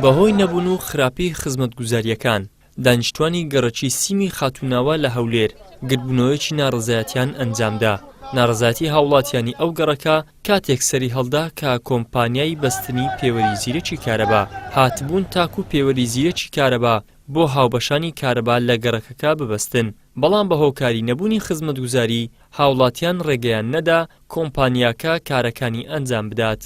بەهۆی نەبوون و خراپەی خزمەتگوزاریەکان دانیشتوانی گەڕەکی سیمی خاتوناوە لە هەولێر گرتبوونەوەیەکی ناڕزایەتیان ئەنجامدا. ناڕزایەتی هاوڵاتیانی ئەو گەڕەکە کاتێک سەری هەڵدا کە کۆمپانیای بەستنی پێوەری زیرەکی کارەبا هاتبوون تاکو پێوەری زیرەکی کارەبا بۆ هاوبەشانی کارەبا لە گەڕەکەکە ببەستن. بەڵام بە هۆکاری نەبوونی خزمەتگوزاری هاوڵاتیان ڕێگەیان نەدا کۆمپانیاکە کارەکانی ئەنجام بدات.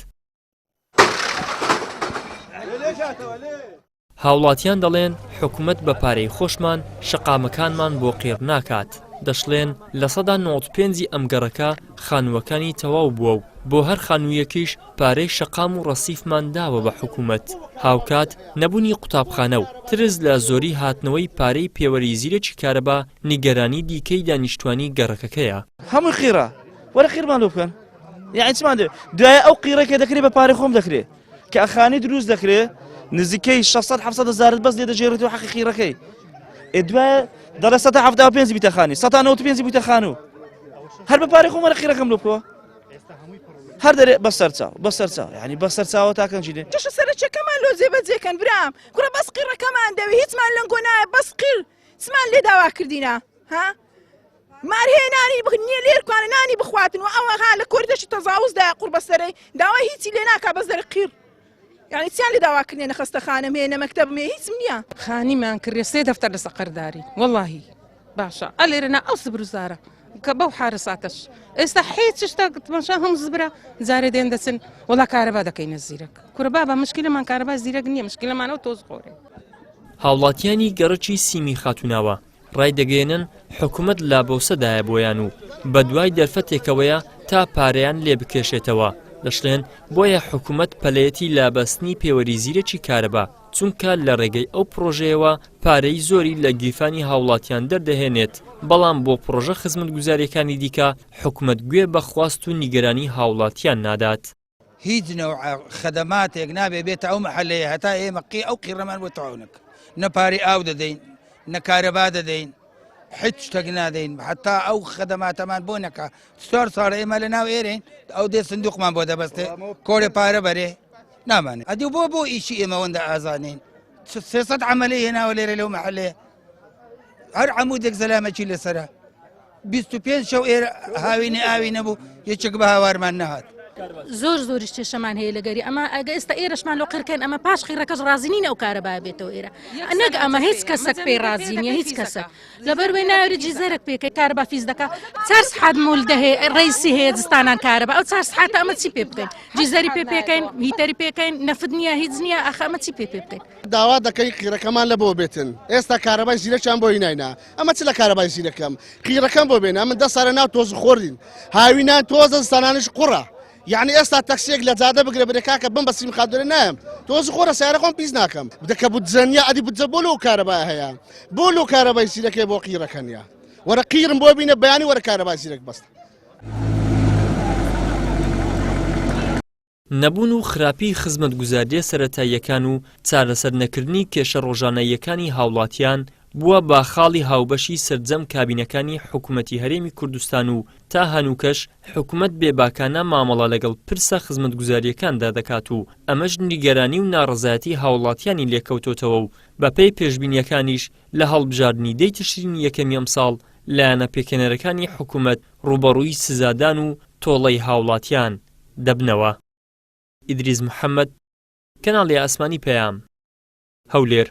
هاوڵاتیان دەڵێن حکوومەت بە پارەی خۆشمان شەقامەکانمان بۆ قێڕ ناکات. دەشڵێن لە سەدا 95 ئەم گەڕەکە خانووەکانی تەواو بووە و بۆ هەر خانوویەکیش پارەی شەقام و ڕەسیفمان داوە بە حکوومەت. هاوکات نەبوونی قوتابخانە و ترس لە زۆری هاتنەوەی پارەی پێوەری زیرەکی کارەبا نیگەرانی دیکەی دانیشتوانی گەڕەکەکەیە. هەمووی خیرە وەرە خیرمان لۆ بکەن یعنی چمان دێ دوایە ئەو قیرەکە دەکرێت بە پارەی خۆم دەکرێت کە ئەخانی دروست دەکرێت نزیکەی 600-700 هزار بەس لێ دەژێڕێتەوە حەقی خیرەکەی. دوایە دەڵێ 175 بیتە خانی 195 بیتە خانوو هەر بە پارەی خۆم وەرە خیرەکەم لۆ بکەوە هەر دەرێ بەسەرچاو یعنی بەسەرچاوە تاکەنجی دێ تۆشە سەرچەکەمان لۆ جێبەجێکەن برام کوڕە بەس قیڕەکەمان دەوێ هیچمان لەنگۆ نایە بەس قیر چمان لێ داوا کردینە ها مارهێنانی نییە لێرکوانە نانی بخواتن و ئەوە ها لە کۆریدەشی تەزاوزدا قوڕ بەسەرەی داوای هیچی لێ ناکا بەس دەرە قیر یعنی چیان لێ داواکردێنە خەستەخانەم هێنە مەکتەبمێ هیچم نییە خانیمان کردێ 3 دەفتەر لە سەقەرداری وەڵاهی باشە ئەلێرەنا ئەو سبروزارە کە بەو حارساتەش ئێستا هیچ شتە تماشا هەم زبرە جارێ دێن دەچن وەڵا کارەبا دەکەینە زیرەک کورە بابا مشکلەمان کارەبا زیرەک نییە مشکلەمانەوە تۆز خۆرێ. هاوڵاتیانی گەڕەکی سیمی خاتوناوە ڕای دەگەێنن حکوومەت لابەوسەدایە بۆیان و بە دوای دەرفەتێکەوەیە تا پارەیان لێ بکێشێتەوە. دەشڵێن بۆیە حکوومەت پەلەیەتی لابەستنی پێوەری زیرەکی کارەبا چونکە لە ڕێگەی ئەو پرۆژەیەوە پارەی زۆری لە گیرفانی هاوڵاتیان دەردەهێنێت. بەڵام بۆ پرۆژە خزمەتگوزاریەکانی دیکە حکوومەت گوێ بەخواست و نیگەرانی هاوڵاتیان نادات. هیچ نەوع خەدەماتێک نابێ بێتە ئەو مەحەلەیە هەتا ئێمە ئەو قیڕەمان بۆ تەواونک نە پارەی ئاو دەدەین نە کارەبا دەدەین هیچ شتێک نادەین حتا ئەو خەدەماتەمان بۆ نەکا 4 ساڵ ئێمە لە ناو ئێرەین ئەو دێ سندوقمان بۆ دەبەستێ کۆرێ پارە بەرێ نامانێت ئەدی بۆ ئیشی ئێمەوەندە ئازانین 300 عەمەلەی هێناوە لێرە لەو مەحەلەیە هەر عەمودێک زەلامەکی لەسەرە 25 شەو ئێرە هاوینە ئاوی نەبوو یەکێک بە هاوارمان نەهات. زۆر کێشەمان هەیە لەگەری ئەمە ئەگە ئێستا ئێرەشمان لۆ قیرکەن ئەمە پاش قیڕەکەش ڕازینین ئەو کارەبا بێتەوە ئێرە نەک ئەمە هیچ کەسێک پێی ڕازی نییە هیچ کەسە لەبەروەی ناوێت جیزەرێک پێکەی کارەبا فیز دەکا 4 ساعت مولدە هەیە ڕیسی هەیە جستانان کارەبا ئەو 4 ساعت ئەمە چی پێ بکەین جیزەری پێکەین هیتەری پێکەین نەفت نییە هیچ نییە ئەخ ئەمە چی پێ بکەین داوا دەکەی قیرەکەمان لە بۆ بێتن ئێستا کارەبای زیرەکیان بۆی ناینا ئەمە چ لە کارەبای زیرەکەم قیرەکەم بۆ بێنە من 10 ساڵە ناو تۆز خوردین هاوینان تۆزە زستانانش قوڕە یعنی ئێستا تەکسیێک لە جادە بگرە برێکاکە بم بە سیم خادرە نام تۆز خۆرە سیارە خۆم پیس ناکەم بدەکە بودجەنیا ئەدی بودجە بۆ لەو کارەبای هەیە بۆ لەو کارەبای زیرەکەی بۆ قیرەکەنیا وەرە قیرم بۆ بینە بەیانی وەرە کارەبای زیرەک بەستە. نەبوون و خراپی خزمەتگوزاریە سەرەتاییەکان و چارەسەر نەکردنی کێشە ڕۆژانەیەکانی هاوڵاتیان بووە با خاڵی هاوبەشی سەرجەم کابینەکانی حکوومەتی هەرێمی کوردستان و تا هەنووکەش حکوومەت بێباکانە مامەڵە لەگەڵ پرسە خزمەتگوزاریەکاندا دەکات و ئەمەش نیگەرانی و ناڕەزایەتی هاوڵاتیانی لێکەوتۆتەوە و بەپێی پێشبینیەکانیش لە هەڵبژاردننی دەی تشرینی یەکەمی ئەمساڵ لایەنە پێکەنەرەکانی حکوومەت ڕوبەڕووی سزادان و تۆڵەی هاوڵاتیان دەبنەوە. ئیدریس محەممەد، کەناڵی ئاسمانی پەیام، هەولێر.